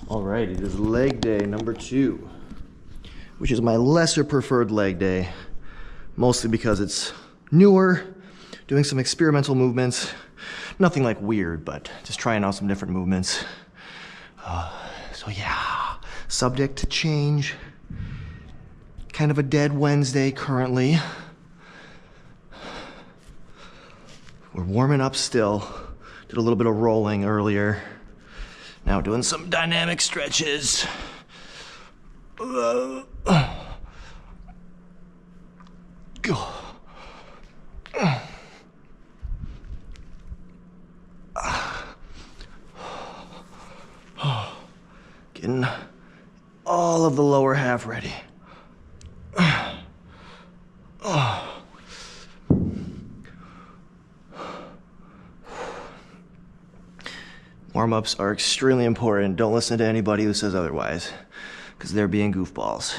All right, it is leg day number 2, which is my lesser preferred leg day, mostly because it's newer, doing some experimental movements. Nothing like weird, but just trying out some different movements. So yeah, subject to change. Kind of a dead Wednesday currently. We're warming up still. Did a little bit of rolling earlier. Now doing some dynamic stretches. Go. Getting all of the lower half ready. Warm-ups are extremely important. Don't listen to anybody who says otherwise, because they're being goofballs.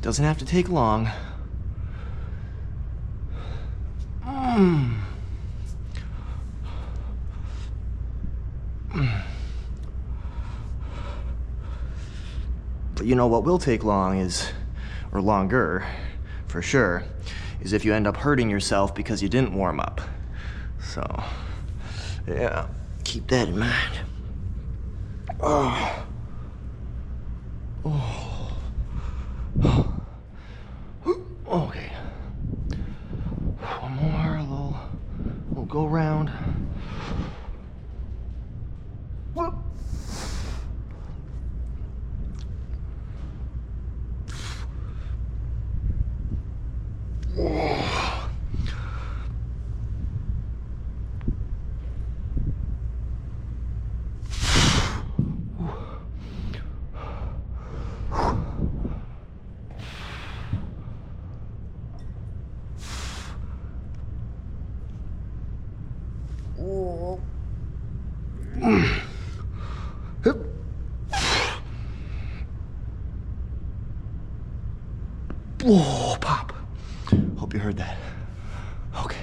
Doesn't have to take long. But you know what will take long is, or longer, for sure, is if you end up hurting yourself because you didn't warm up. So, yeah, keep that in mind. Oh. Oh. Okay. One more, we'll go around. Whoop. Whoa, pop. Hope you heard that. Okay.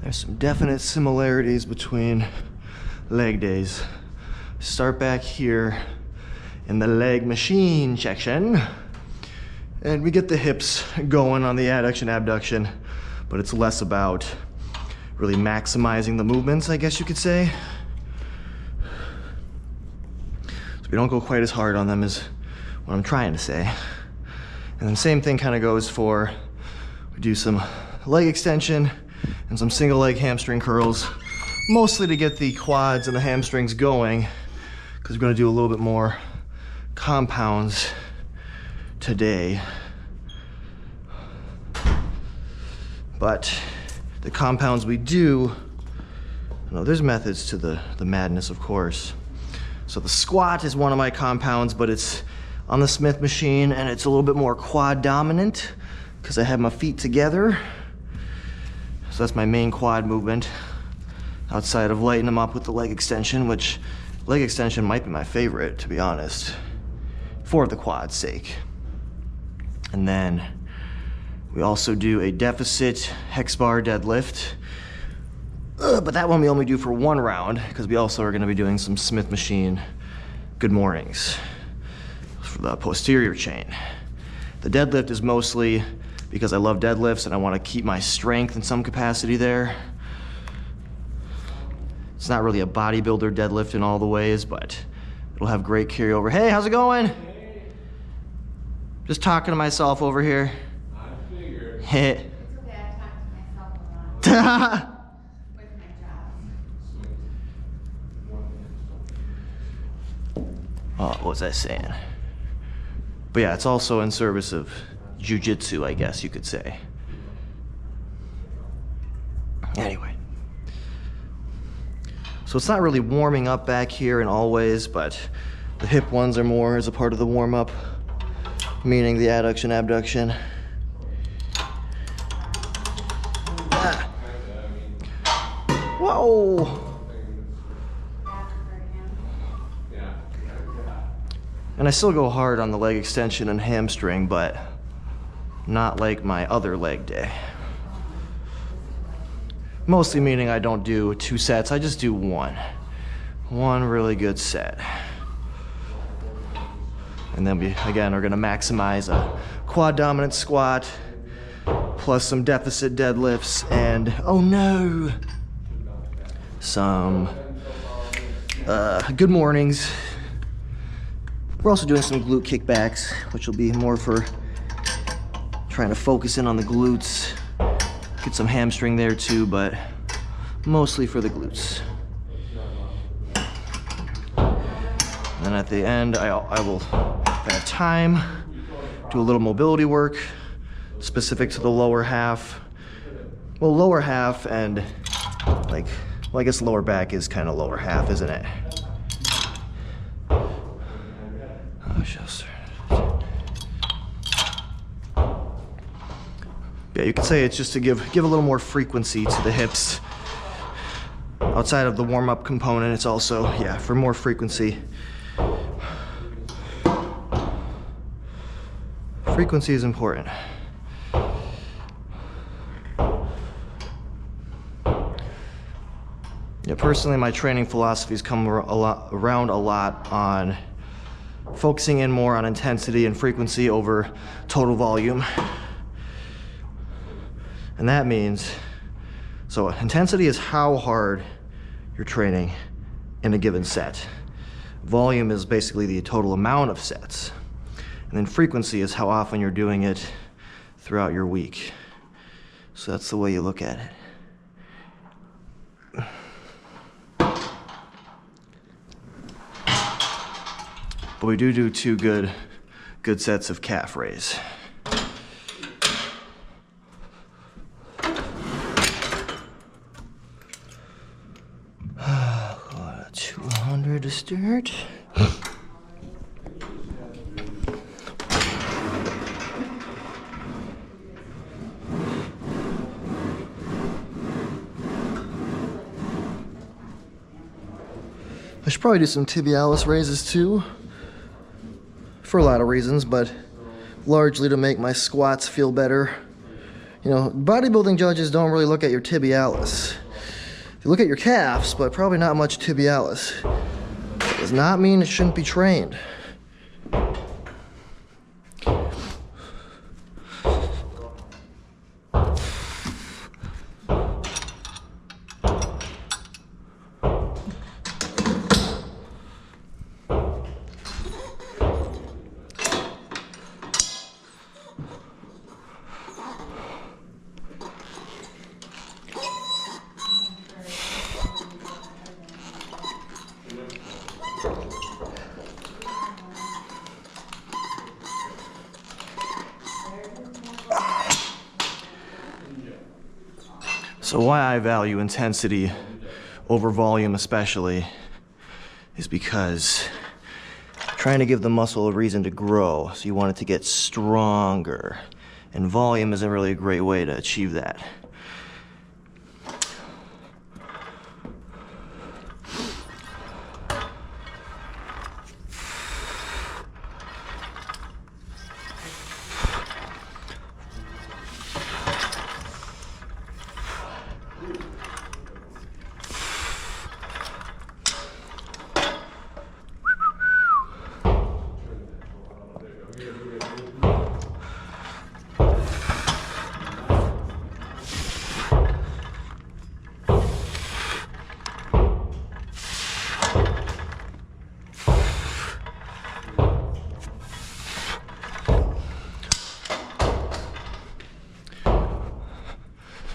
There's some definite similarities between leg days. Start back here in the leg machine section, and we get the hips going on the adduction abduction, but it's less about really maximizing the movements, I guess you could say. So we don't go quite as hard on them as what I'm trying to say. And then same thing kind of goes for, we do some leg extension and some single leg hamstring curls, mostly to get the quads and the hamstrings going, because we're going to do a little bit more compounds today. But the compounds we do, there's methods to the madness, of course. So the squat is one of my compounds, but it's on the Smith machine, and it's a little bit more quad dominant because I have my feet together. So that's my main quad movement, outside of lighting them up with the leg extension, which leg extension might be my favorite, to be honest, for the quad's sake. And then we also do a deficit hex bar deadlift, but that one we only do for one round because we also are going to be doing some Smith machine good mornings for the posterior chain. The deadlift is mostly because I love deadlifts and I want to keep my strength in some capacity there. It's not really a bodybuilder deadlift in all the ways, but it'll have great carryover. Hey, how's it going? Hey. Just talking to myself over here. I figured. Hey. It's okay, I talk to myself a lot with my job. What was I saying? But yeah, it's also in service of jujitsu, I guess you could say. Anyway. So it's not really warming up back here in all ways, but the hip ones are more as a part of the warm up, meaning the adduction, abduction. Ah. Whoa! And I still go hard on the leg extension and hamstring, but not like my other leg day. Mostly meaning I don't do 2 sets, I just do one. One really good set. And then we, again, are gonna maximize a quad dominant squat, plus some deficit deadlifts, and, oh no, some good mornings. We're also doing some glute kickbacks, which will be more for trying to focus in on the glutes. Get some hamstring there too, but mostly for the glutes. And then at the end, I will, if I have time, do a little mobility work specific to the lower half. Well, lower half and like, well, I guess lower back is kind of lower half, isn't it? Oh, just. Yeah, you could say it's just to give a little more frequency to the hips. Outside of the warm-up component, it's also, yeah, for more frequency. Frequency is important. Yeah, personally, my training philosophies come around a lot on focusing in more on intensity and frequency over total volume. And that means, so intensity is how hard you're training in a given set. Volume is basically the total amount of sets. And then frequency is how often you're doing it throughout your week. So that's the way you look at it. But we do 2 good sets of calf raise. 200 to start. I should probably do some tibialis raises too, for a lot of reasons, but largely to make my squats feel better. You know, bodybuilding judges don't really look at your tibialis. They look at your calves, but probably not much tibialis. That does not mean it shouldn't be trained. So why I value intensity over volume especially is because I'm trying to give the muscle a reason to grow, so you want it to get stronger. And volume isn't really a great way to achieve that.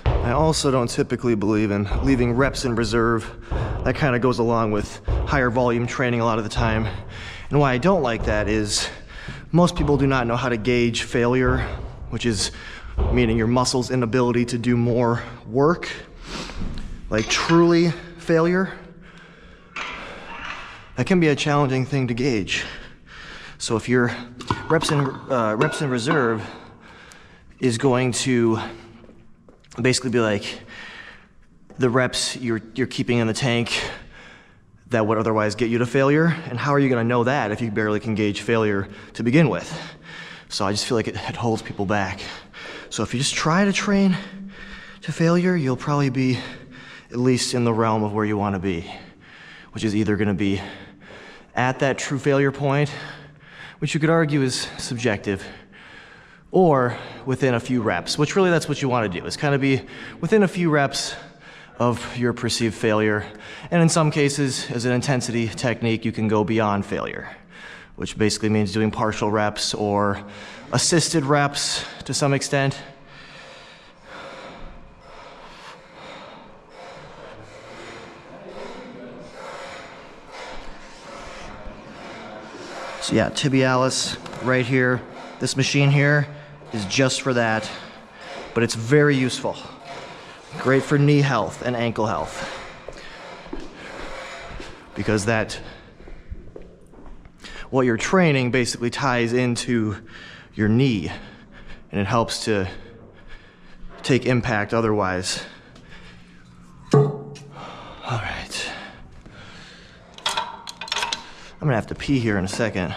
I also don't typically believe in leaving reps in reserve. That kind of goes along with higher volume training a lot of the time. And why I don't like that is most people do not know how to gauge failure, which is meaning your muscle's inability to do more work. like truly failure, that can be a challenging thing to gauge. So if your reps in reserve is going to basically be like the reps you're keeping in the tank that would otherwise get you to failure, and how are you going to know that if you barely can gauge failure to begin with? So I just feel like it holds people back. So if you just try to train to failure, you'll probably be at least in the realm of where you want to be, which is either going to be at that true failure point, which you could argue is subjective, or within a few reps, which really that's what you want to do, is kind of be within a few reps of your perceived failure. And in some cases, as an intensity technique, you can go beyond failure, which basically means doing partial reps or assisted reps to some extent. So yeah, tibialis right here. This machine here is just for that, but it's very useful. Great for knee health and ankle health, because what you're training basically ties into your knee, and it helps to take impact otherwise. All right. I'm gonna have to pee here in a second.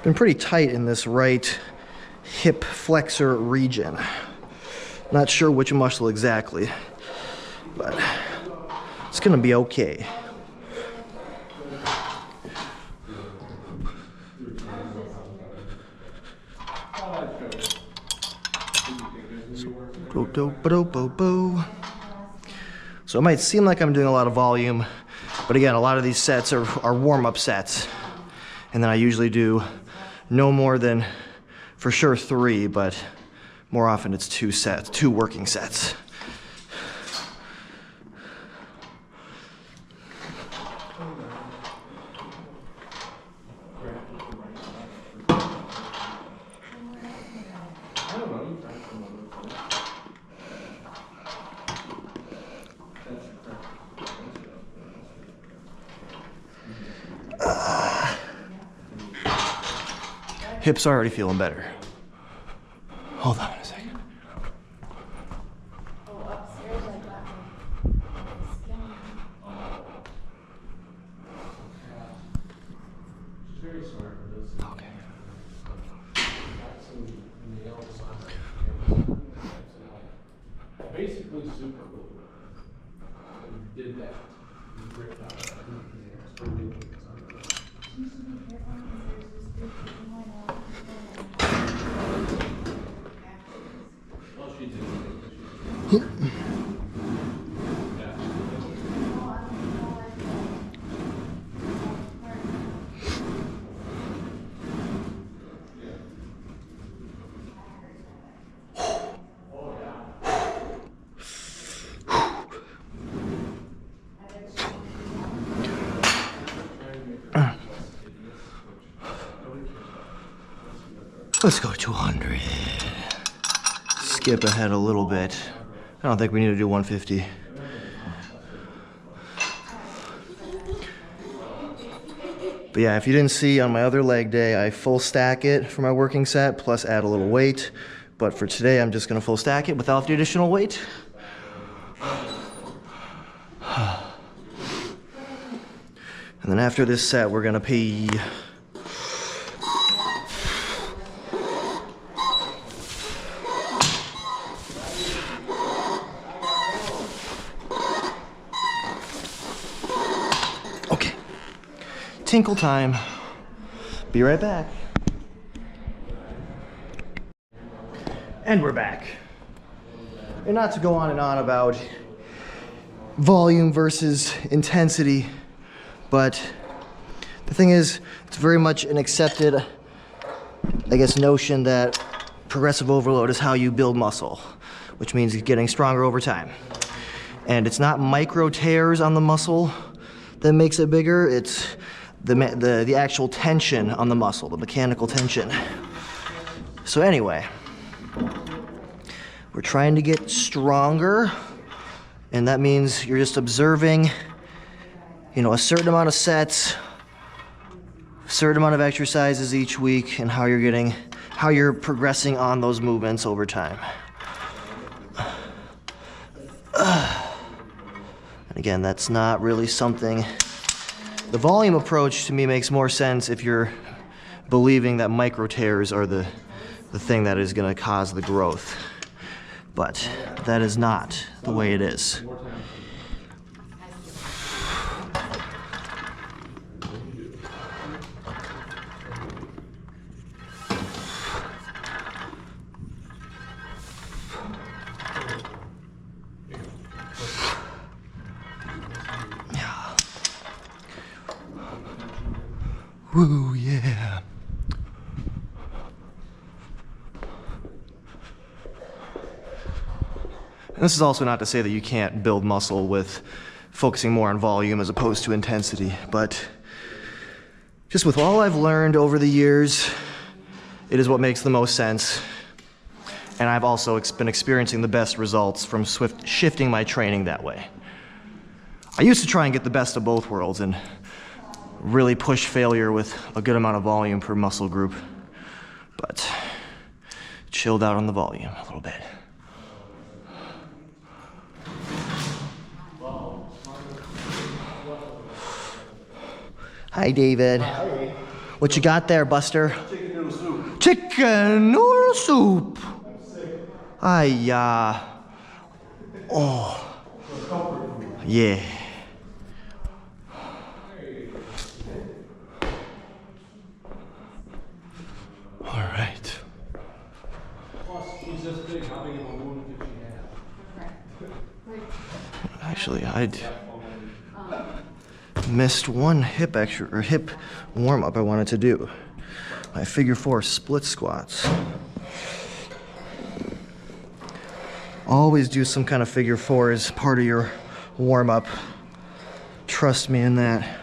Been pretty tight in this right hip flexor region. Not sure which muscle exactly, but it's gonna be okay. So it might seem like I'm doing a lot of volume, but again, a lot of these sets are warm-up sets. And then I usually do no more than, for sure, 3, but more often it's 2 working sets. Hips are already feeling better. Hold on a second. Okay. Basically super cool. Did that. Ripped out. Well, she did. Let's go 200. Skip ahead a little bit. I don't think we need to do 150. But yeah, if you didn't see on my other leg day, I full stack it for my working set, plus add a little weight. But for today, I'm just gonna full stack it without the additional weight. And then after this set, we're gonna pee. Okay, tinkle time. Be right back. And we're back. And not to go on and on about volume versus intensity, but the thing is, it's very much an accepted, I guess, notion that progressive overload is how you build muscle, which means getting stronger over time. And it's not micro tears on the muscle that makes it bigger, it's the actual tension on the muscle, the mechanical tension. So anyway, we're trying to get stronger, and that means you're just observing, you know, a certain amount of sets, a certain amount of exercises each week, and how you're progressing on those movements over time. And again, that's not really something. The volume approach to me makes more sense if you're believing that micro tears are the thing that is going to cause the growth. But that is not the way it is. Woo, yeah. And this is also not to say that you can't build muscle with focusing more on volume as opposed to intensity, but just with all I've learned over the years, it is what makes the most sense. And I've also been experiencing the best results from shifting my training that way. I used to try and get the best of both worlds and really push failure with a good amount of volume per muscle group, but chilled out on the volume a little bit. Hi, David. Hi. What you got there, Buster? Chicken noodle soup. Chicken noodle soup. I'm sick. Ay-ya. Oh. Yeah. All right. Plus, she's this big, how big of a wound did she have? Actually, I'd missed one hip warm up I wanted to do. My figure 4 split squats. Always do some kind of figure 4 as part of your warm up. Trust me in that.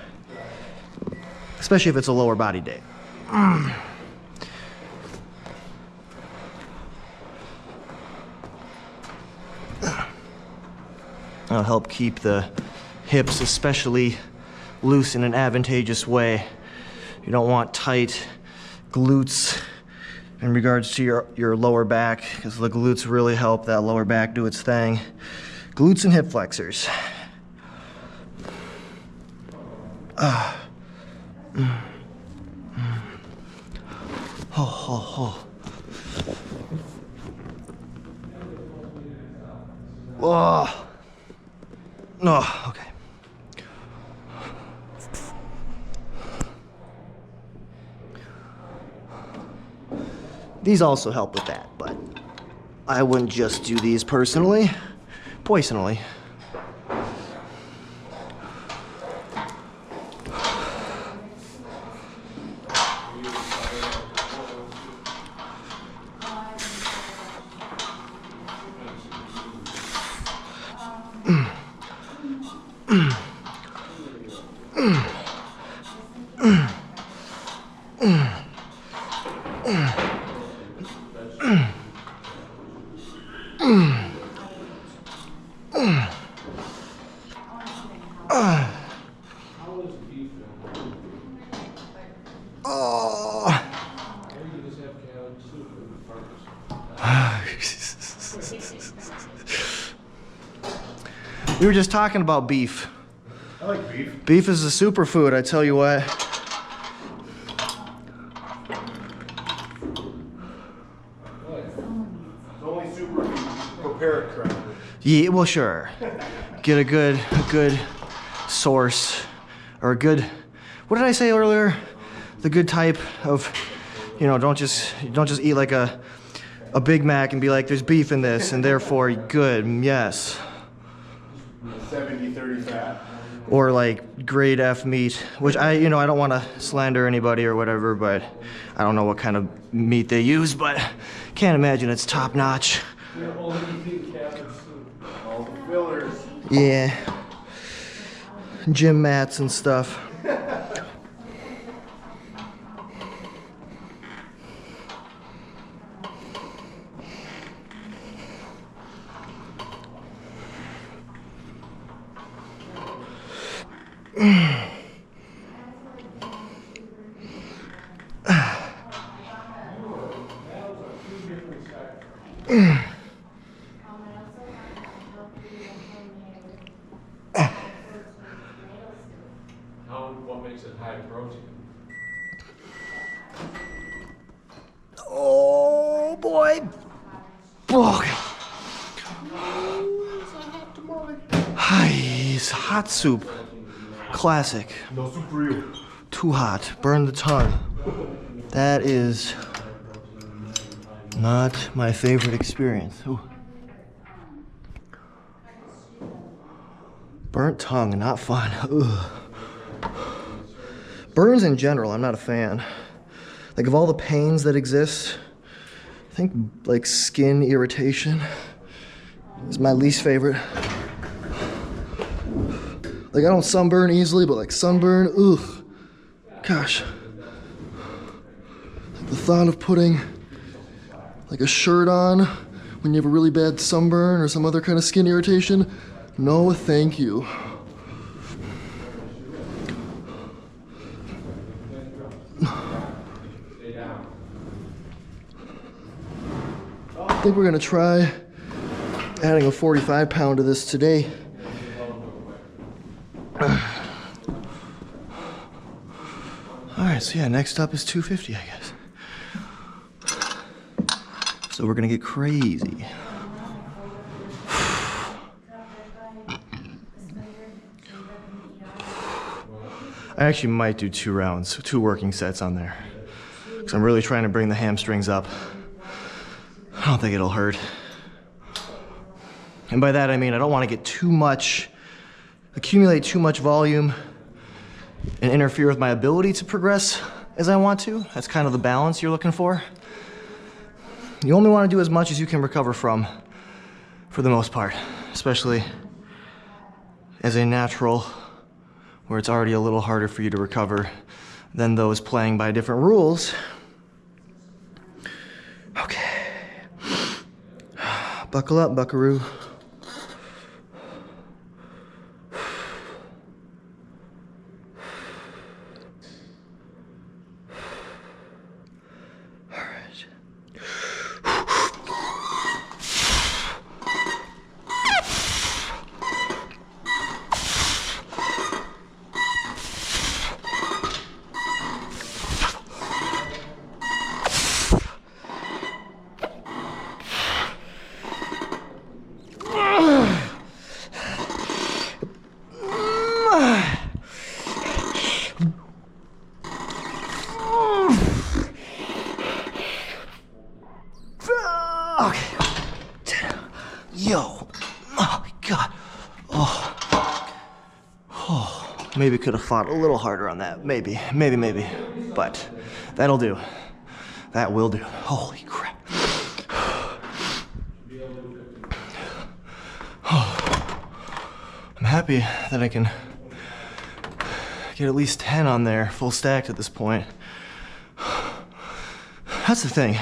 Especially if it's a lower body day. That'll help keep the hips especially loose in an advantageous way. You don't want tight glutes in regards to your lower back, because the glutes really help that lower back do its thing. Glutes and hip flexors. Oh, okay. These also help with that, but I wouldn't just do these poisonally. We were just talking about beef. I like beef. Beef is a superfood, I tell you what. It's only super if you prepare it correctly. Yeah, well, sure. Get a good source, or a good, what did I say earlier? The good type of, you know, don't just eat like a Big Mac and be like, there's beef in this, and therefore good, yes. 70-30 fat. Or like grade F meat, which I don't want to slander anybody or whatever, but I don't know what kind of meat they use, but can't imagine it's top notch. All the fillers. Yeah. Gym mats and stuff. what makes it high protein. Oh boy. Oh. Hi, hot soup. Classic. No soup for you. Too hot. Burn the tongue. That is not my favorite experience. Ooh. Burnt tongue, not fun. Ugh. Burns in general, I'm not a fan. Like of all the pains that exist, I think like skin irritation is my least favorite. Like I don't sunburn easily, but like sunburn, ugh. Gosh. Like the thought of putting like a shirt on when you have a really bad sunburn or some other kind of skin irritation, no thank you. I think we're gonna try adding a 45 pound to this today. All right, so yeah, next up is 250, I guess. So we're gonna get crazy. I actually might do 2 rounds, 2 working sets on there. Because I'm really trying to bring the hamstrings up. I don't think it'll hurt. And by that I mean I don't want to get too much, accumulate too much volume and interfere with my ability to progress as I want to. That's kind of the balance you're looking for. You only want to do as much as you can recover from, for the most part, especially as a natural, where it's already a little harder for you to recover than those playing by different rules. Okay. Buckle up, buckaroo. Yo, oh my God. Oh, maybe could have fought a little harder on that. Maybe. But that'll do. That will do. Holy crap. I'm happy that I can get at least 10 on there, full stacked at this point. That's the thing.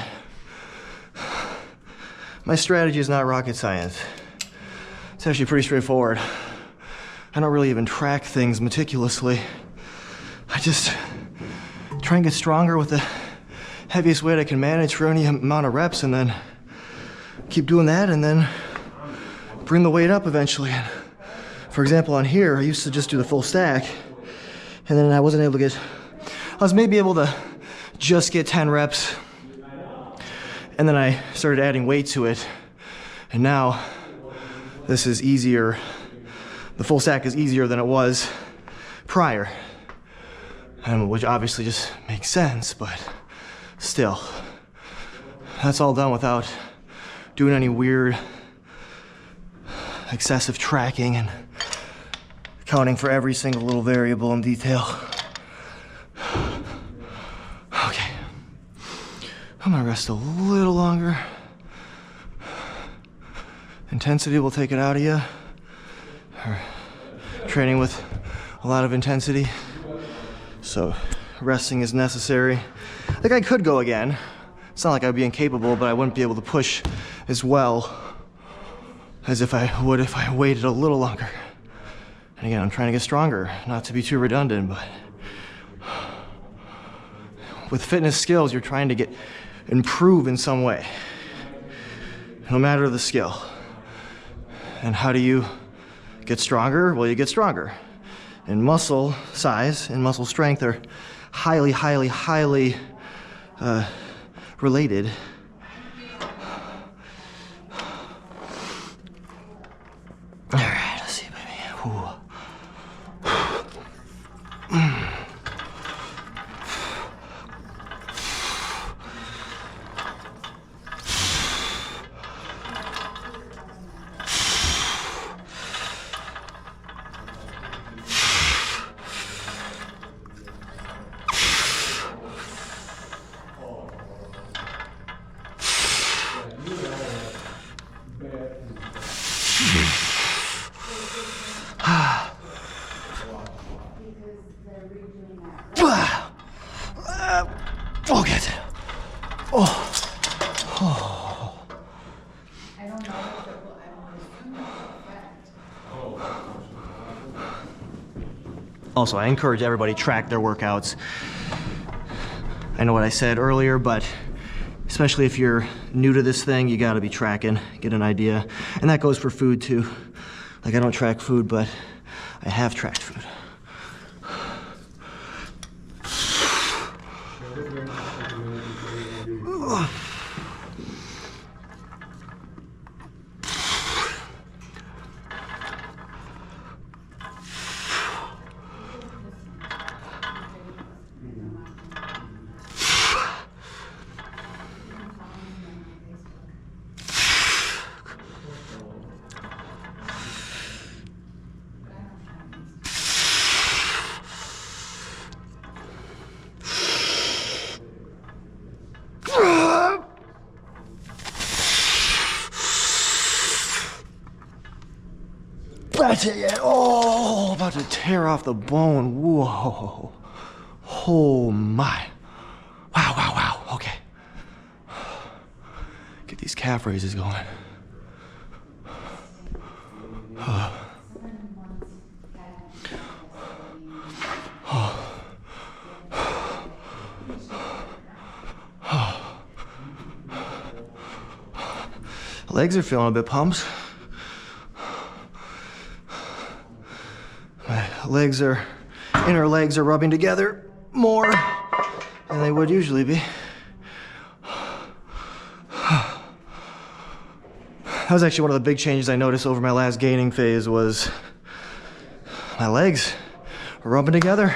My strategy is not rocket science. It's actually pretty straightforward. I don't really even track things meticulously. I just try and get stronger with the heaviest weight I can manage for any amount of reps, and then keep doing that, and then bring the weight up eventually. And for example, on here, I used to just do the full stack, and then I wasn't able to get, I was maybe able to just get 10 reps, and then I started adding weight to it, and now this is easier. The full stack is easier than it was prior, which obviously just makes sense, but still, that's all done without doing any weird excessive tracking and accounting for every single little variable in detail. Okay, I'm gonna rest a little longer. Intensity will take it out of you. Or training with a lot of intensity, so resting is necessary. Like I could go again. It's not like I'd be incapable, but I wouldn't be able to push as well as if I would if I waited a little longer. And again, I'm trying to get stronger, not to be too redundant, but with fitness skills, you're trying to improve in some way, no matter the skill. And how do you get stronger? Well, you get stronger. and muscle size and muscle strength are highly, highly, highly related. All right, let's see, baby. Ooh. Oh, get it. Oh. Oh. I don't know if it will, I don't know. Also, I encourage everybody to track their workouts. I know what I said earlier, but especially if you're new to this thing, you gotta be tracking, get an idea. And that goes for food too. Like, I don't track food, but I have tracked food. That's it, yeah. Oh, about to tear off the bone. Whoa. Oh my. Wow, wow, wow. Okay. Get these calf raises going. Legs are feeling a bit pumped. Inner legs are rubbing together more than they would usually be. That was actually one of the big changes I noticed over my last gaining phase was my legs were rubbing together.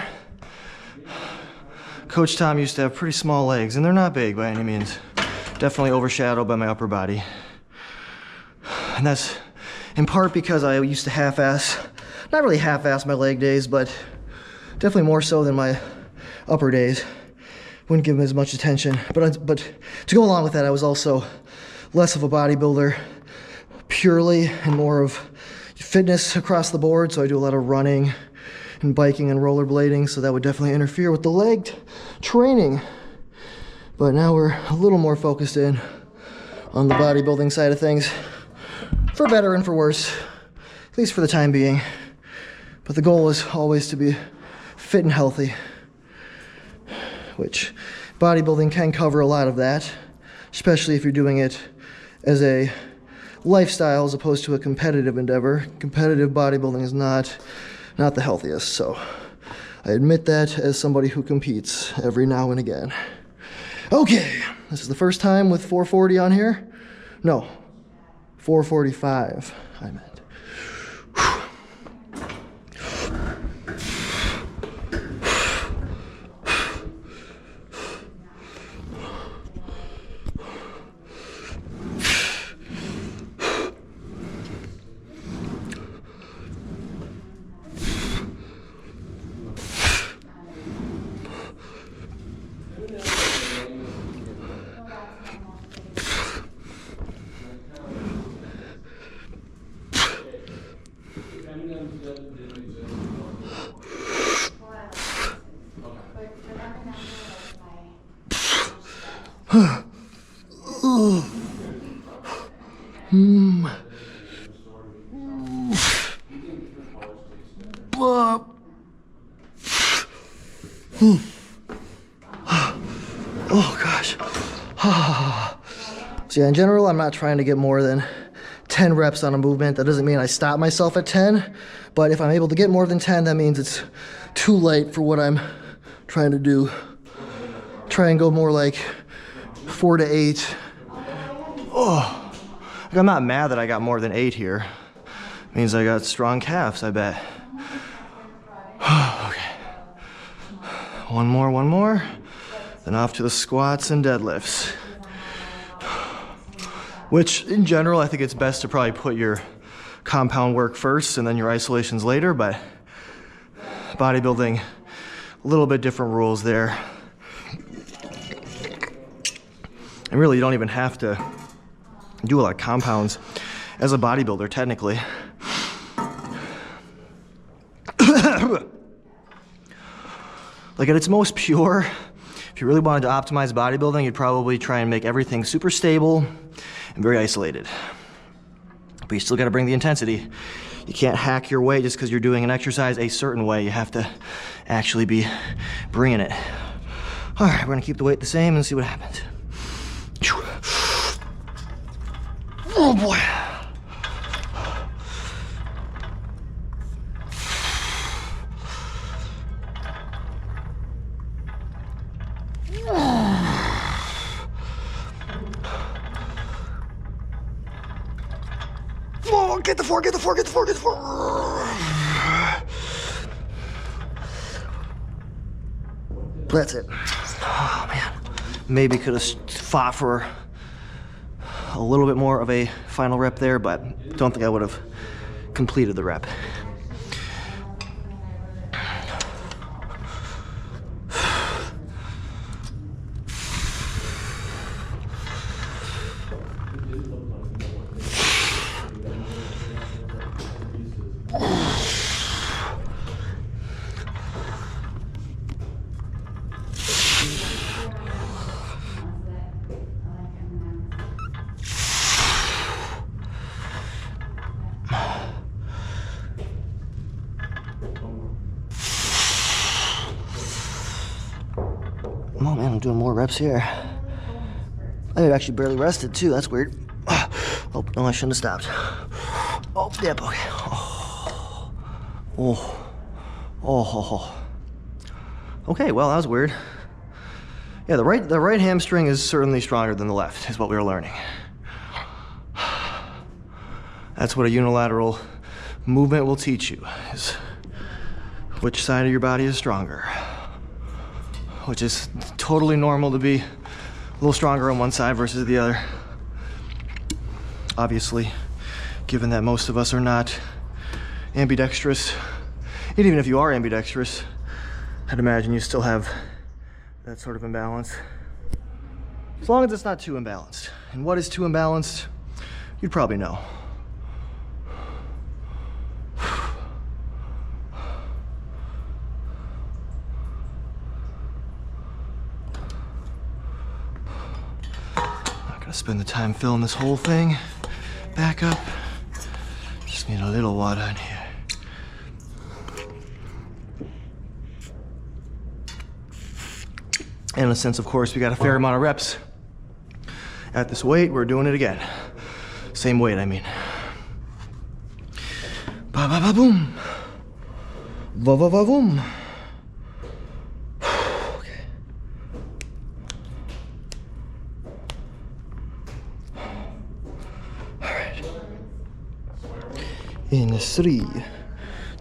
Coach Tom used to have pretty small legs, and they're not big by any means. Definitely overshadowed by my upper body. And that's in part because I used to half-ass, not really half-ass my leg days, but definitely more so than my upper days. Wouldn't give them as much attention. But to go along with that, I was also less of a bodybuilder purely and more of fitness across the board. So I do a lot of running and biking and rollerblading. So that would definitely interfere with the leg training. But now we're a little more focused in on the bodybuilding side of things, for better and for worse, at least for the time being. But the goal is always to be fit and healthy, which bodybuilding can cover a lot of that, especially if you're doing it as a lifestyle as opposed to a competitive endeavor. Competitive bodybuilding is not the healthiest, so I admit that as somebody who competes every now and again. Okay, this is the first time with 440 on here. No, 445, I meant. Oh gosh. So yeah, in general, I'm not trying to get more than 10 reps on a movement. That doesn't mean I stop myself at 10, But if I'm able to get more than 10, that means it's too light for what I'm trying to do. Try and go more like 4 to 8. Oh, like, I'm not mad that I got more than 8 here. Means I got strong calves, I bet. Okay. One more. Then off to the squats and deadlifts. Which, in general, I think it's best to probably put your compound work first and then your isolations later, but bodybuilding, a little bit different rules there. And really, you don't even have to do a lot of compounds as a bodybuilder, technically. Like, at its most pure, if you really wanted to optimize bodybuilding, you'd probably try and make everything super stable and very isolated. But you still gotta bring the intensity. You can't hack your way just because you're doing an exercise a certain way. You have to actually be bringing it. All right, we're gonna keep the weight the same and see what happens. Oh boy. Oh, get the four. That's it. Oh man. Maybe could have fought for a little bit more of a final rep there, but don't think I would have completed the rep. Oh man, I'm doing more reps here. I actually barely rested too, that's weird. Oh, no, I shouldn't have stopped. Oh, yep, okay. Oh. Okay, well, that was weird. Yeah, the right hamstring is certainly stronger than the left, is what we were learning. That's what a unilateral movement will teach you, is which side of your body is stronger. Which is totally normal to be a little stronger on one side versus the other. Obviously, given that most of us are not ambidextrous, and even if you are ambidextrous, I'd imagine you still have that sort of imbalance. As long as it's not too imbalanced. And what is too imbalanced, you'd probably know. Spend the time filling this whole thing back up. Just need a little water in here. And in a sense, of course, we got a fair amount of reps at this weight. We're doing it again. Same weight, I mean. Ba ba ba boom. Ba ba ba boom. In 3,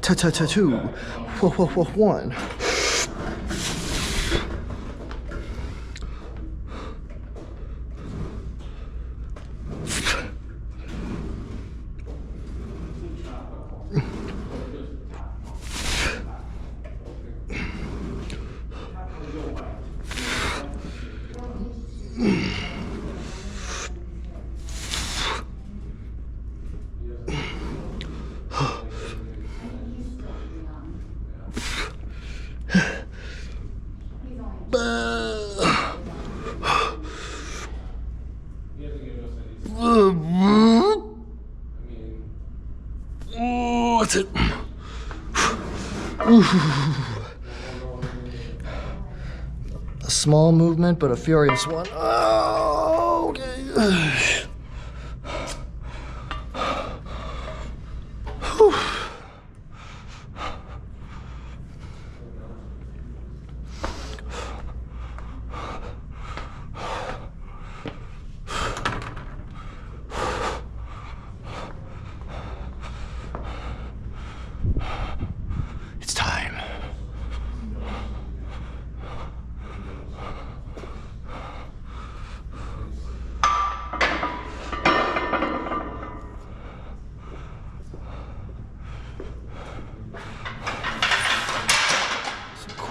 2, 1. That's it. A small movement, but a furious one. Oh, okay.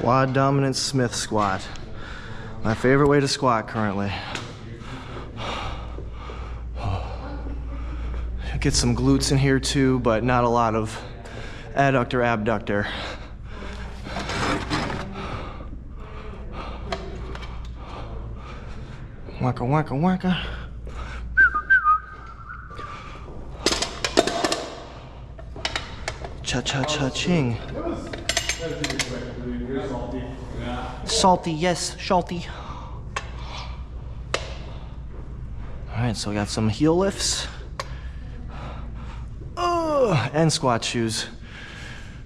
Quad dominant Smith squat. My favorite way to squat currently. Get some glutes in here too, but not a lot of adductor, abductor. Waka, waka, waka. Cha-cha-cha-ching. Salty, yes, salty. All right, so we got some heel lifts. And squat shoes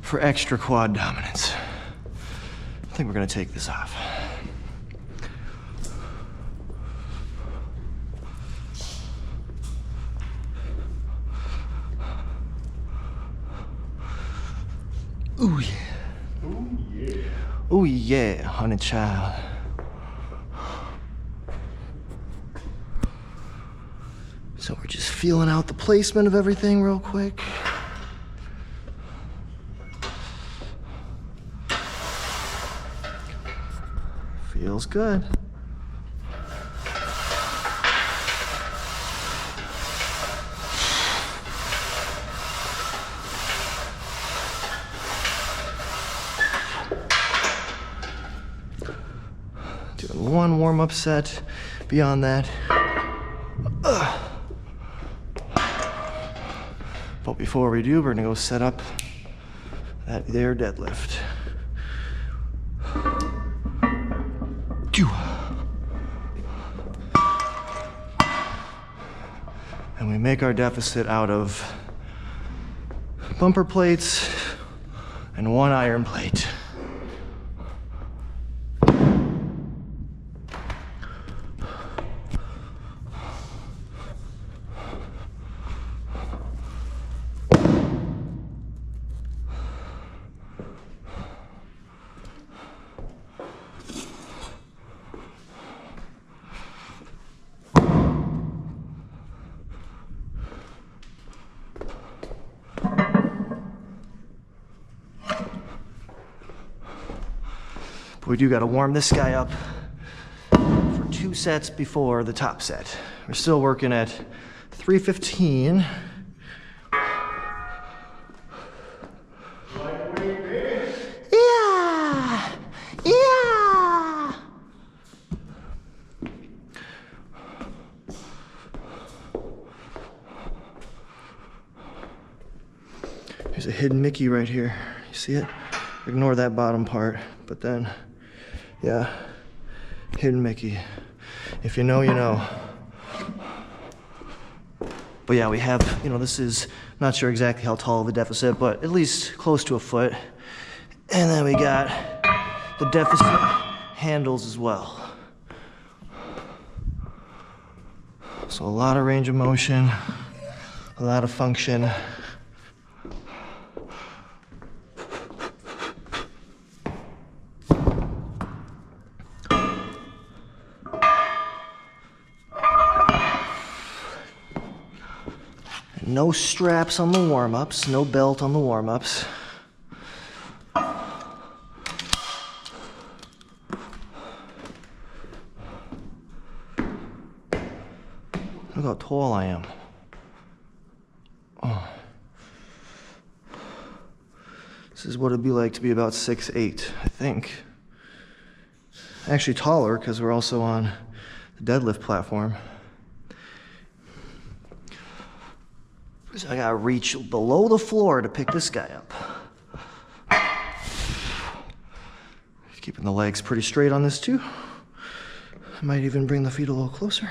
for extra quad dominance. I think we're gonna take this off. Ooh yeah. Ooh, yeah. Ooh yeah, honey child. So we're just feeling out the placement of everything real quick. Feels good. Doing one warm-up set. Beyond that, but before we do, we're gonna go set up that there deadlift. And we make our deficit out of bumper plates and one iron plate. We do gotta warm this guy up for 2 sets before the top set. We're still working at 315. Yeah! Yeah! There's a hidden Mickey right here. You see it? Ignore that bottom part, but then yeah, hidden Mickey. If you know, you know. But yeah, we have, this is, not sure exactly how tall of a deficit, but at least close to a foot. And then we got the deficit handles as well. So a lot of range of motion, a lot of function. No straps on the warm-ups, no belt on the warm-ups. Look how tall I am. Oh. This is what it'd be like to be about 6'8", I think. Actually taller, because we're also on the deadlift platform. So I gotta reach below the floor to pick this guy up. Keeping the legs pretty straight on this too. I might even bring the feet a little closer.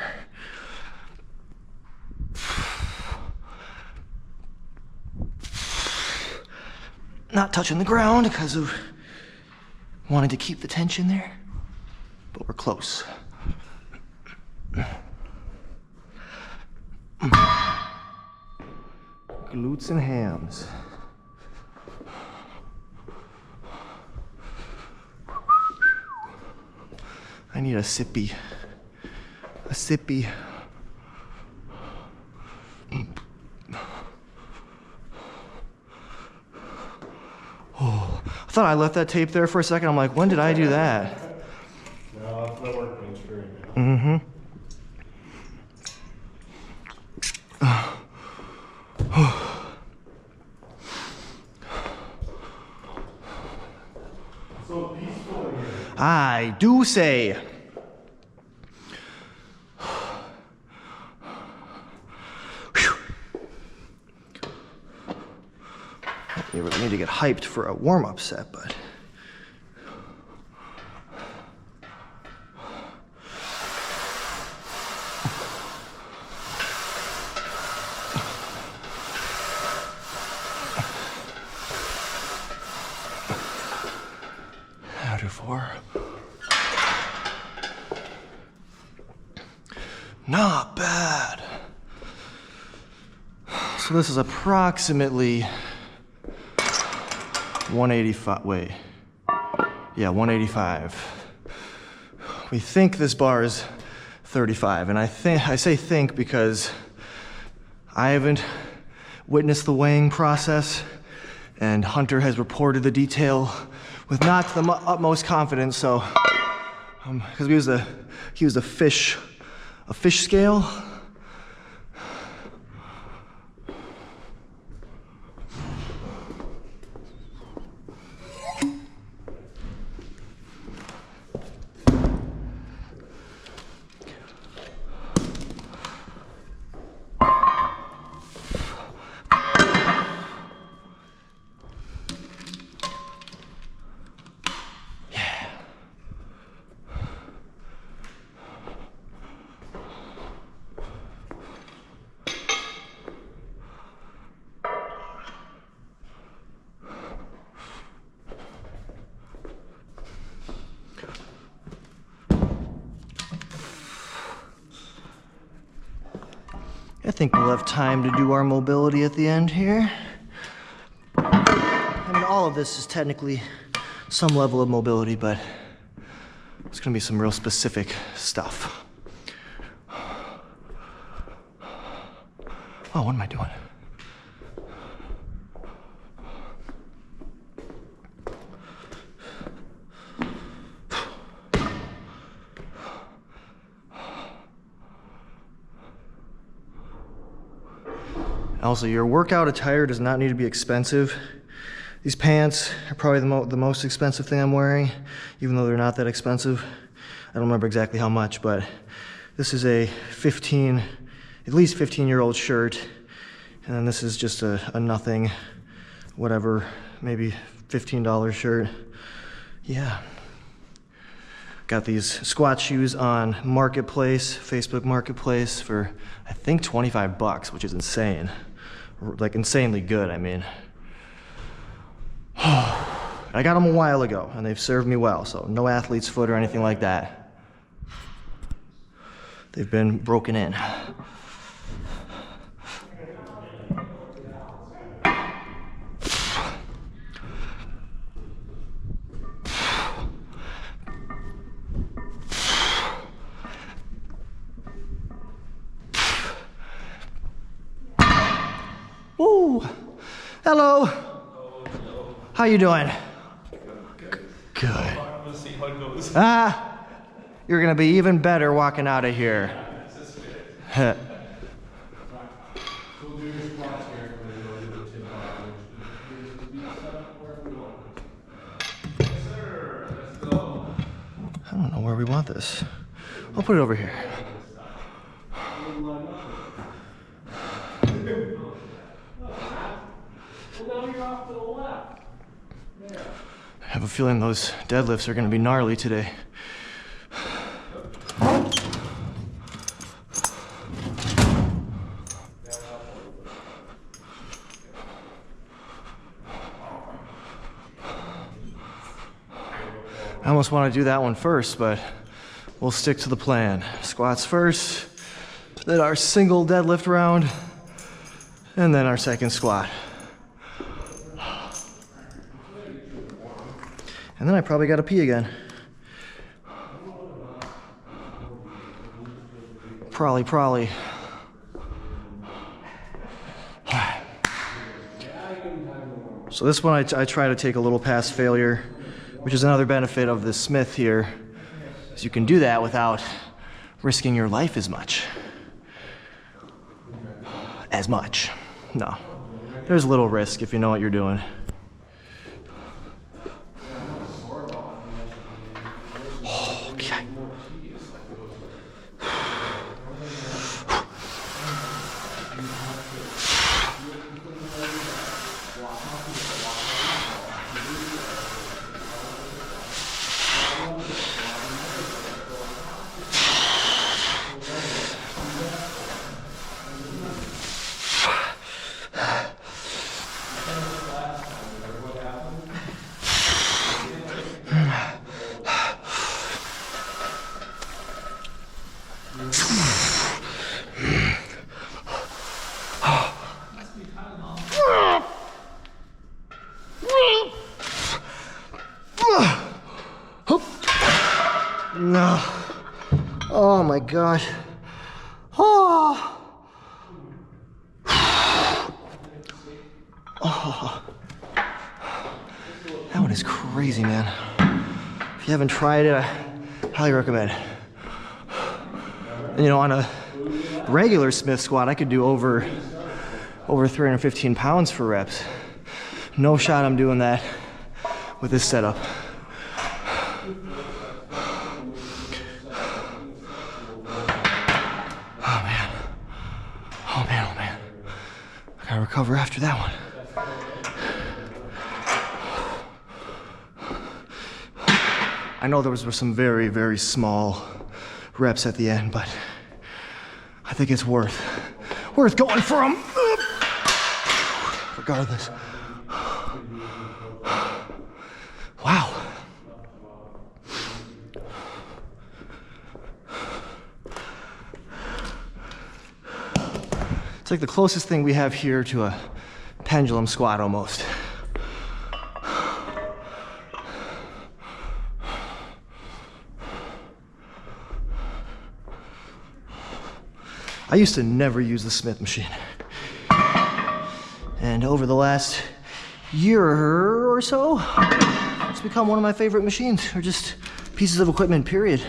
Not touching the ground because of wanting to keep the tension there, but we're close. Glutes and hams. I need a sippy. A sippy. Oh, I thought I left that tape there for a second. I'm like, when did I do that? No, that's not working experience. Mm-hmm. So peaceful in here. I do say. You really need to get hyped for a warm-up set, but. How do 4? Not bad. So this is approximately 185, wait. Yeah, 185. We think this bar is 35, and I say think because I haven't witnessed the weighing process, and Hunter has reported the detail with not the utmost confidence, so, because he used a fish scale. I think we'll have time to do our mobility at the end here. I mean, all of this is technically some level of mobility, but it's gonna be some real specific stuff. Oh, what am I doing? Also, your workout attire does not need to be expensive. These pants are probably the most expensive thing I'm wearing, even though they're not that expensive. I don't remember exactly how much, but this is a at least 15-year-old shirt. And then this is just a nothing, whatever, maybe $15 shirt. Yeah. Got these squat shoes on Marketplace, Facebook Marketplace for, I think, 25 bucks, which is insane. Like insanely good, I mean. I got them a while ago and they've served me well, so no athlete's foot or anything like that. They've been broken in. Ooh, hello. How you doing? Good. I'm gonna see how it goes. Ah, you're gonna be even better walking out of here. So we'll do your squats here, and then we'll do the chin bar, which is set up wherever we want. Yes, sir. Let's go. I don't know where we want this. I'll put it over here. Well, now you're off to the left. There. I have a feeling those deadlifts are gonna be gnarly today. I almost want to do that one first, but we'll stick to the plan. Squats first, then our single deadlift round, and then our second squat. And then I probably gotta pee again. Probably. So this one I try to take a little past failure, which is another benefit of the Smith here, is you can do that without risking your life as much. No. There's a little risk if you know what you're doing. Okay. No. Oh my gosh. Oh. Oh. That one is crazy, man. If you haven't tried it, I highly recommend. And, you know, on a regular Smith squat, I could do over 315 pounds for reps. No shot I'm doing that with this setup. I gotta recover after that one. I know there were some very, very small reps at the end, but I think it's worth going for them. Regardless. Wow. It's like the closest thing we have here to a pendulum squat almost. I used to never use the Smith machine. And over the last year or so, it's become one of my favorite machines, or just pieces of equipment, period.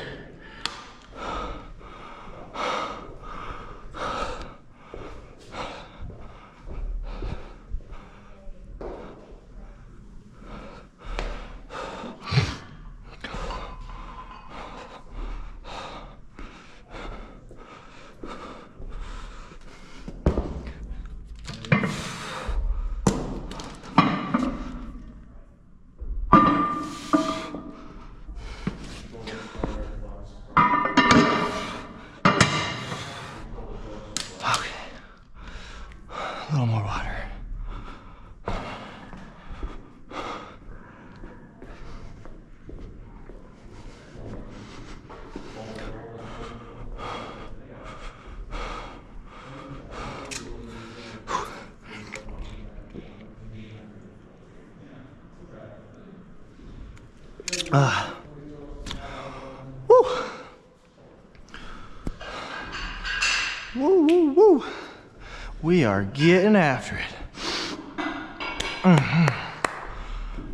A little more water. Woo. Woo, woo, woo. We are getting after it.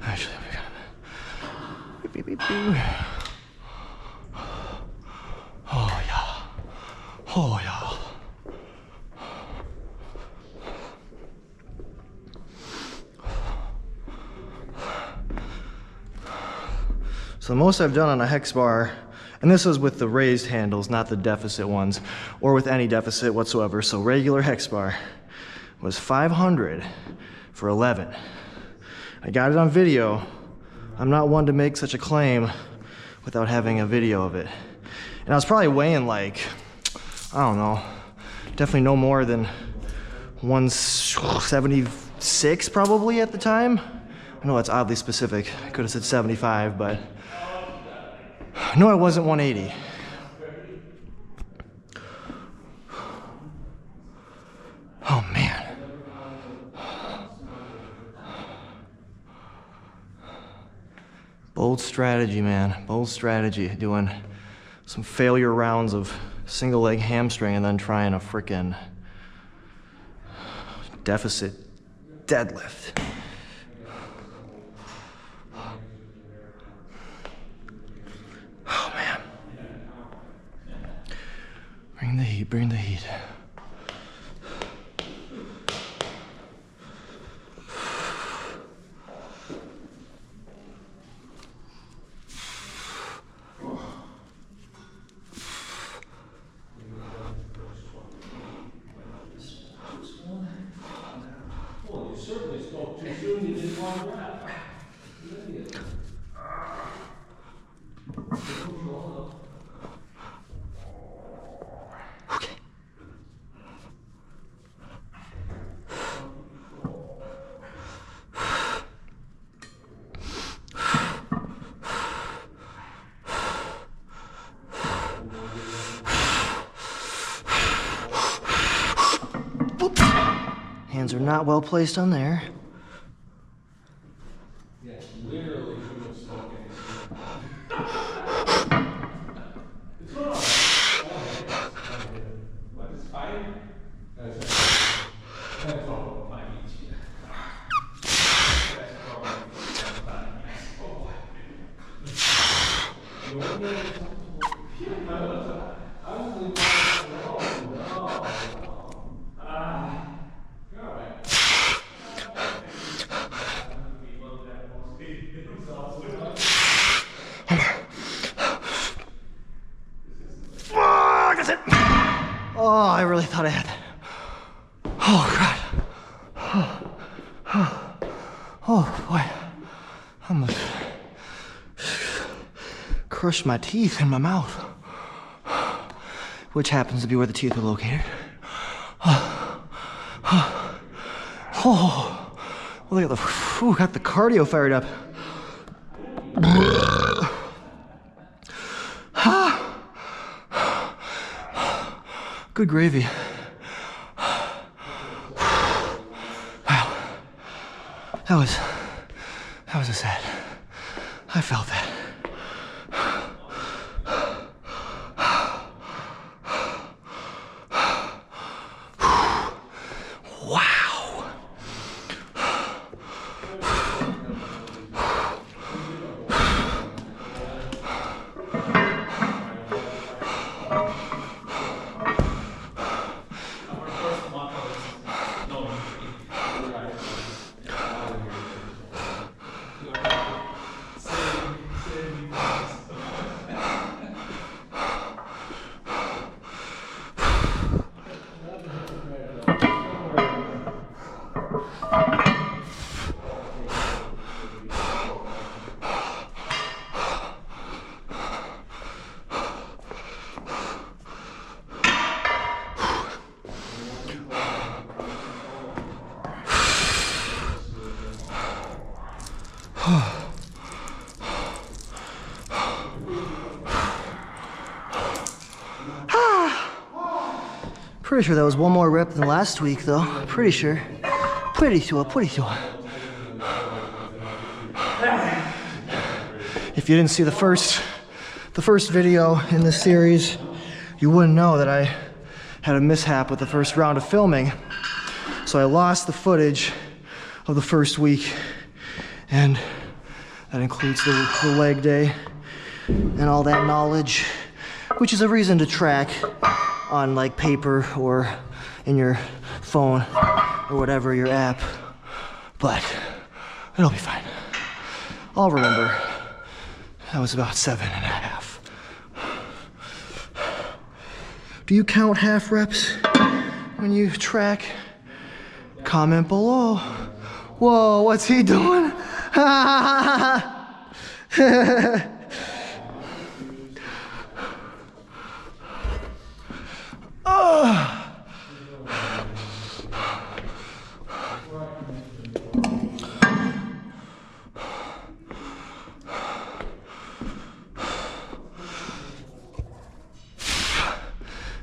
Actually, we got it. Beep, beep, beep. Oh, yeah. Oh, yeah. So the most I've done on a hex bar, and this was with the raised handles, not the deficit ones, or with any deficit whatsoever. So regular hex bar was 500 for 11. I got it on video. I'm not one to make such a claim without having a video of it. And I was probably weighing like, I don't know, definitely no more than 176 probably at the time. I know that's oddly specific. I could have said 75, but no, I wasn't 180. Oh, man. Bold strategy, man. Bold strategy. Doing some failure rounds of single leg hamstring and then trying a frickin' deficit deadlift. Bring the heat, bring the heat. Well, you certainly spoke too soon, you didn't want to wrap. Okay. Oops. Hands are not well placed on there. Yes, literally should have spoken. It's not all right. What is fine? That's all fine each. That's probably Oh, that's it. Oh, I really thought I had that. Oh, God. Oh, boy. I almost crushed my teeth in my mouth, which happens to be where the teeth are located. Oh, look at the, got the cardio fired up. Good gravy. Wow. That was a sad. I felt that. Wow. Pretty sure that was one more rep than last week, though. Pretty sure. Pretty sure. If you didn't see the first video in this series, you wouldn't know that I had a mishap with the first round of filming. So I lost the footage of the first week, and that includes the leg day and all that knowledge, which is a reason to track on like paper or in your phone or whatever, your app. But it'll be fine. I'll remember. That was about 7.5. Do you count half reps when you track? Comment below. Whoa, what's he doing?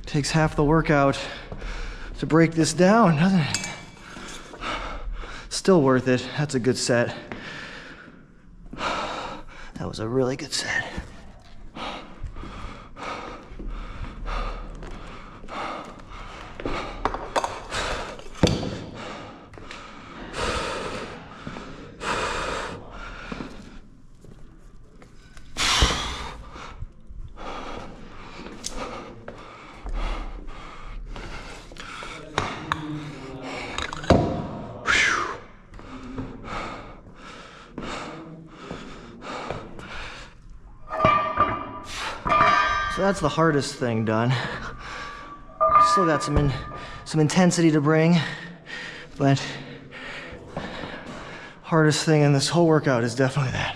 Takes half the workout to break this down, doesn't it? Still worth it. That's a good set. That was a really good set. So that's the hardest thing done. Still got some intensity to bring, but hardest thing in this whole workout is definitely that.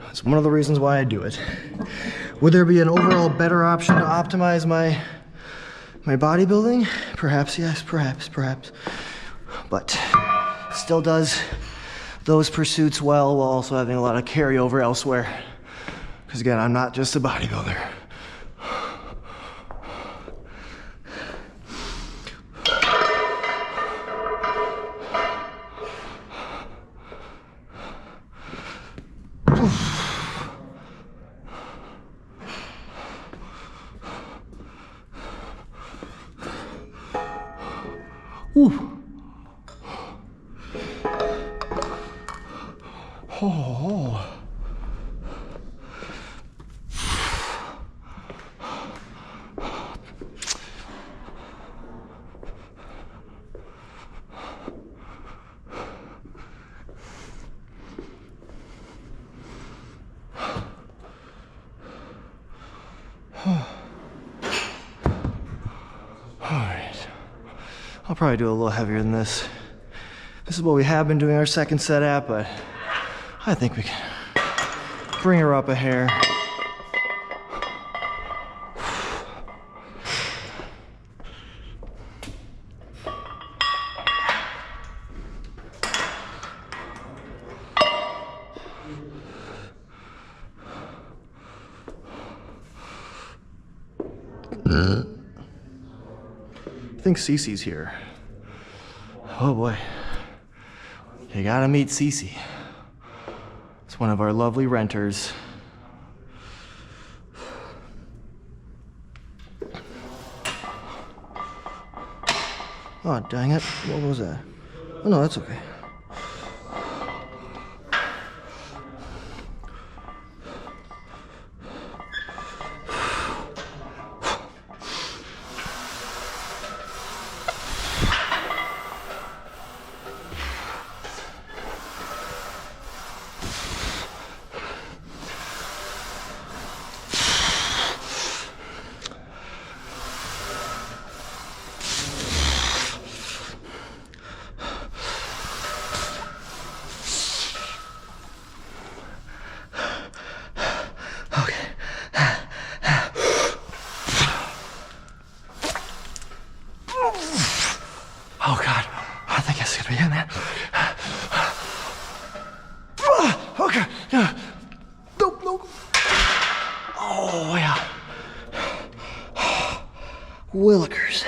It's one of the reasons why I do it. Would there be an overall better option to optimize my bodybuilding? Perhaps, yes, perhaps. But still does those pursuits well while also having a lot of carryover elsewhere. Because again, I'm not just a bodybuilder. Ooh. Oh. I'll probably do a little heavier than this. This is what we have been doing our second set at, but I think we can bring her up a hair. I think Cece's here. Oh boy. You gotta meet Cece. It's one of our lovely renters. Oh, dang it. What was that? Oh, no, that's okay. Oh God, I think it's gonna be in there. Okay, yeah. No. Oh yeah. Willikers.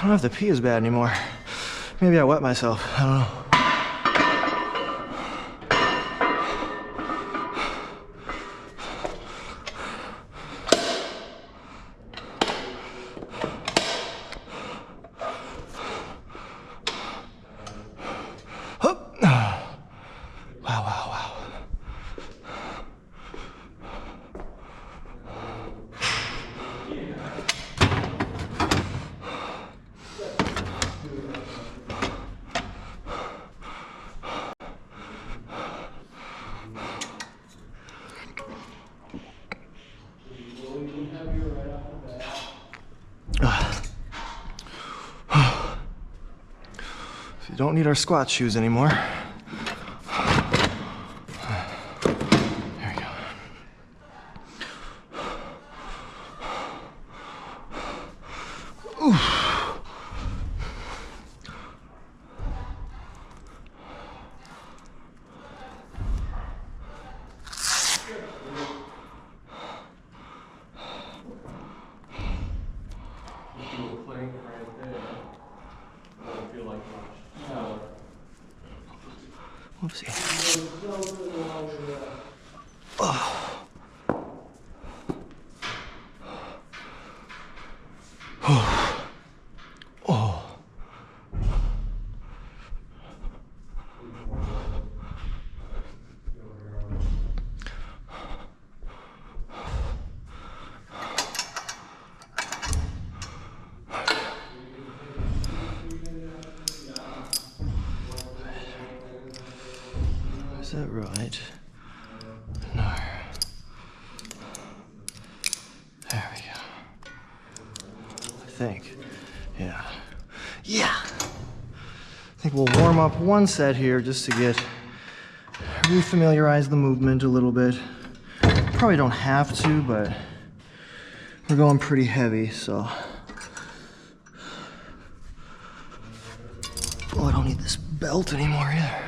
I don't have to pee as bad anymore. Maybe I wet myself. I don't know. Wow. So you don't need our squat shoes anymore. There we go. Ooh. Do a plank right there. Doesn't feel like much. No. Whoopsie. Oh. Oh. Oh. Is that right? No. There we go. I think. Yeah. Yeah! I think we'll warm up one set here just to refamiliarize the movement a little bit. Probably don't have to, but we're going pretty heavy, so. Oh, I don't need this belt anymore either.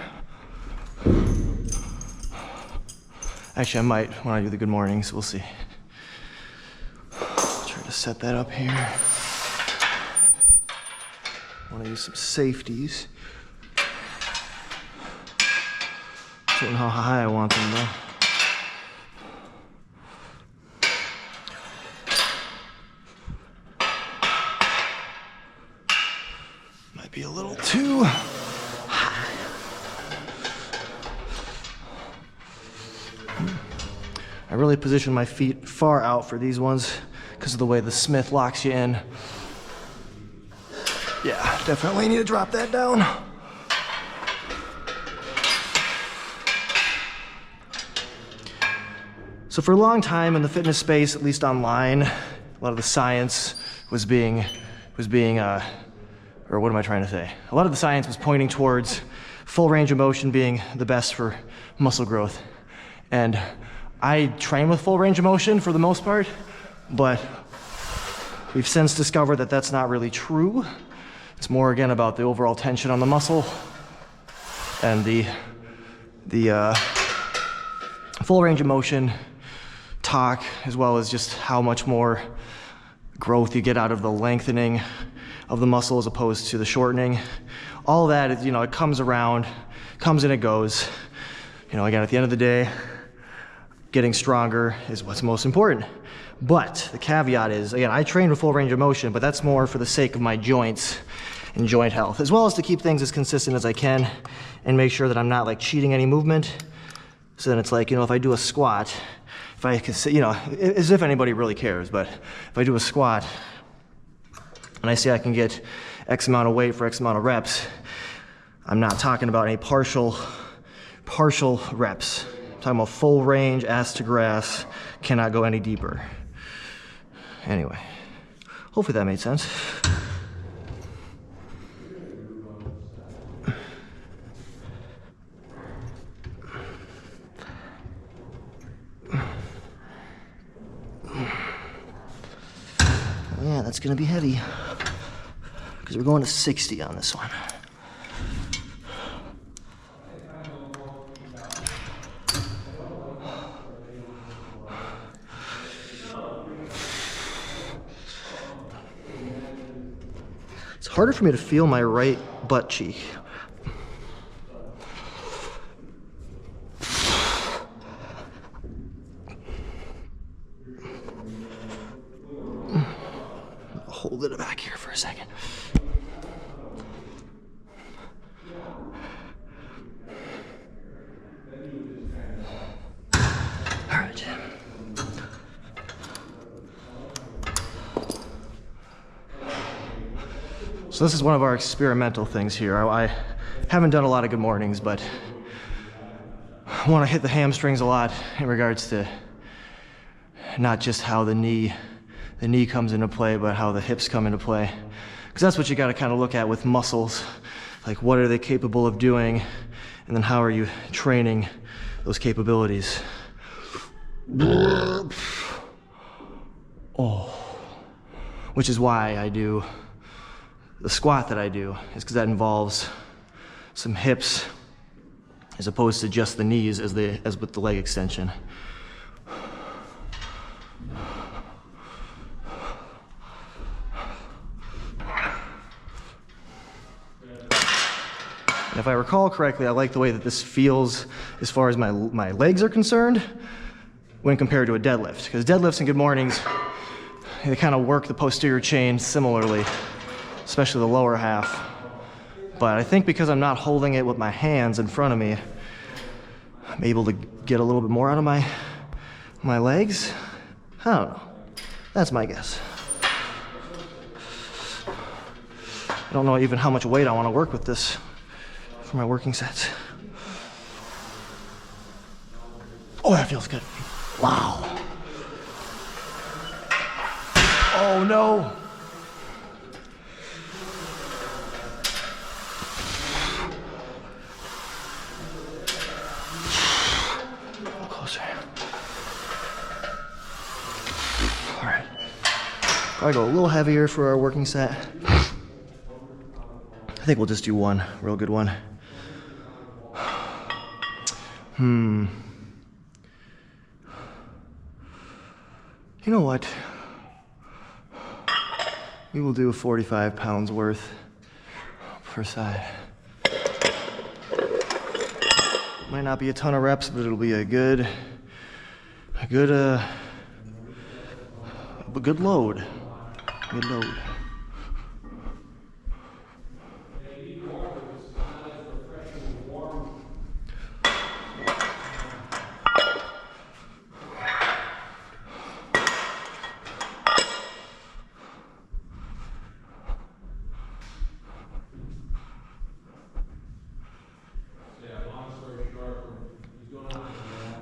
Actually, I might when I do the good mornings. We'll see. Try to set that up here. I want to use some safeties. Don't know how high I want them though. Might be a little too high. I really position my feet far out for these ones because of the way the Smith locks you in. Yeah, definitely need to drop that down. So for a long time in the fitness space, at least online, a lot of the science was being, or what am I trying to say? A lot of the science was pointing towards full range of motion being the best for muscle growth. And I train with full range of motion for the most part, but we've since discovered that that's not really true. It's more, again, about the overall tension on the muscle and the full range of motion talk, as well as just how much more growth you get out of the lengthening of the muscle as opposed to the shortening. All that is, it comes around, comes and it goes. Again, at the end of the day, getting stronger is what's most important. But the caveat is, again, I train with full range of motion, but that's more for the sake of my joints and joint health, as well as to keep things as consistent as I can and make sure that I'm not cheating any movement. So then it's if I do a squat, if I can say, as if anybody really cares, but if I do a squat and I say I can get X amount of weight for X amount of reps, I'm not talking about any partial reps. I'm talking about full range, ass to grass, cannot go any deeper. Anyway, hopefully that made sense. Yeah, that's gonna be heavy because we're going to 60 on this one. It's harder for me to feel my right butt cheek. Hold it back here for a second. All right. So this is one of our experimental things here. I haven't done a lot of good mornings, but I want to hit the hamstrings a lot in regards to not just how the knee comes into play, but how the hips come into play. Because that's what you got to kind of look at with muscles. Like, what are they capable of doing? And then how are you training those capabilities? Oh. Which is why I do the squat that I do, is because that involves some hips as opposed to just the knees as with the leg extension. If I recall correctly, I like the way that this feels as far as my legs are concerned when compared to a deadlift. Because deadlifts and good mornings, they kind of work the posterior chain similarly, especially the lower half. But I think because I'm not holding it with my hands in front of me, I'm able to get a little bit more out of my legs. I don't know. That's my guess. I don't know even how much weight I want to work with this for my working sets. Oh, that feels good. Wow. Oh no. Closer. All right. Probably go a little heavier for our working set. I think we'll just do one real good one. You know what? We will do 45 pounds worth per side. Might not be a ton of reps, but it'll be a good load. Good load.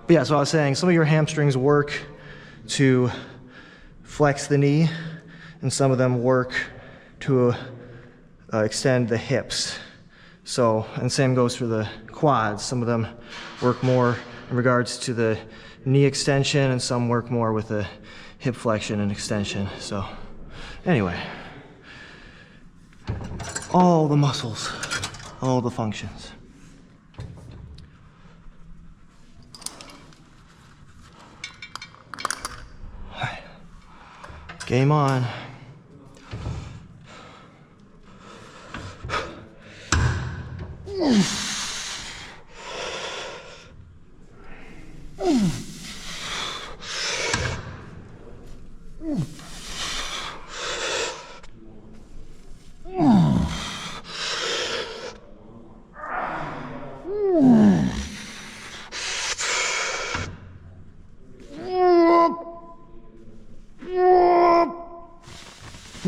But yeah, so I was saying some of your hamstrings work to flex the knee, and some of them work to extend the hips. So, and same goes for the quads. Some of them work more in regards to the knee extension, and some work more with the hip flexion and extension. So, anyway, all the muscles, all the functions. Game on.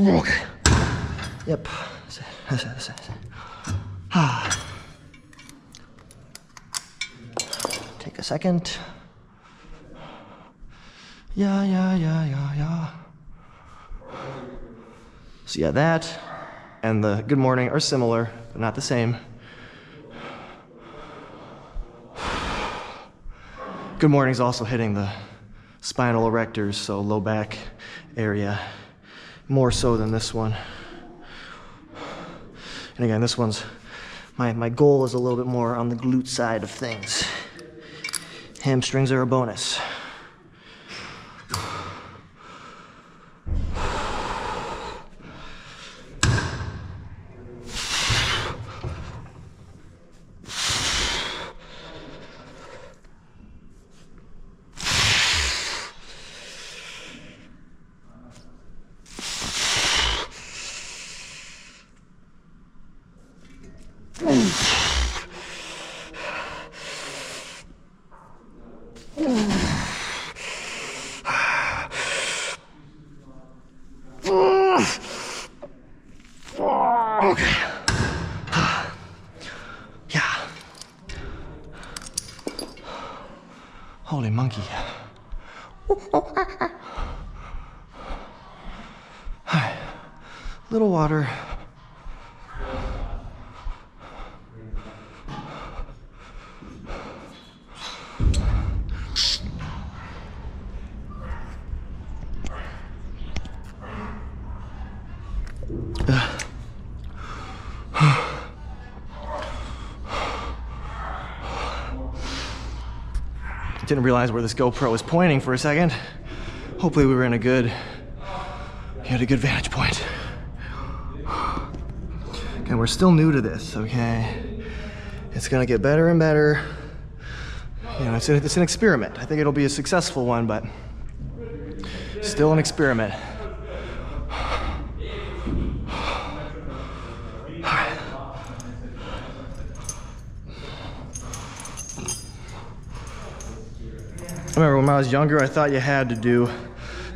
Okay. Yep. That's it. Take a second. Yeah. So yeah, that and the good morning are similar, but not the same. Good morning's also hitting the spinal erectors, so low back area, more so than this one. And again, this one's, my goal is a little bit more on the glute side of things. Hamstrings are a bonus. Okay. Yeah. Holy monkey. Alright. Little water. Didn't realize where this GoPro was pointing for a second. Hopefully we were in a good vantage point. Okay, we're still new to this, okay? It's gonna get better and better. You know, it's an experiment. I think it'll be a successful one, but still an experiment. I remember when I was younger, I thought you had to do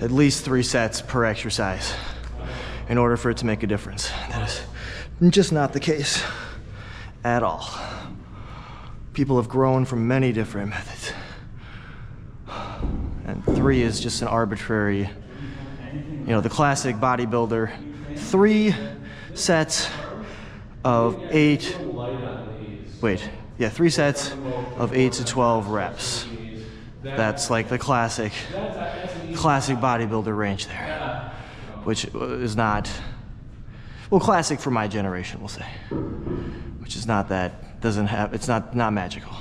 at least 3 sets per exercise in order for it to make a difference. That is just not the case at all. People have grown from many different methods. And 3 is just an arbitrary, you know, the classic bodybuilder. 3 sets of 8, wait, yeah, 3 sets of 8 to 12 reps. That's like the classic bodybuilder range there, which is not, well, classic for my generation, we'll say, which is not that, doesn't have, it's not magical.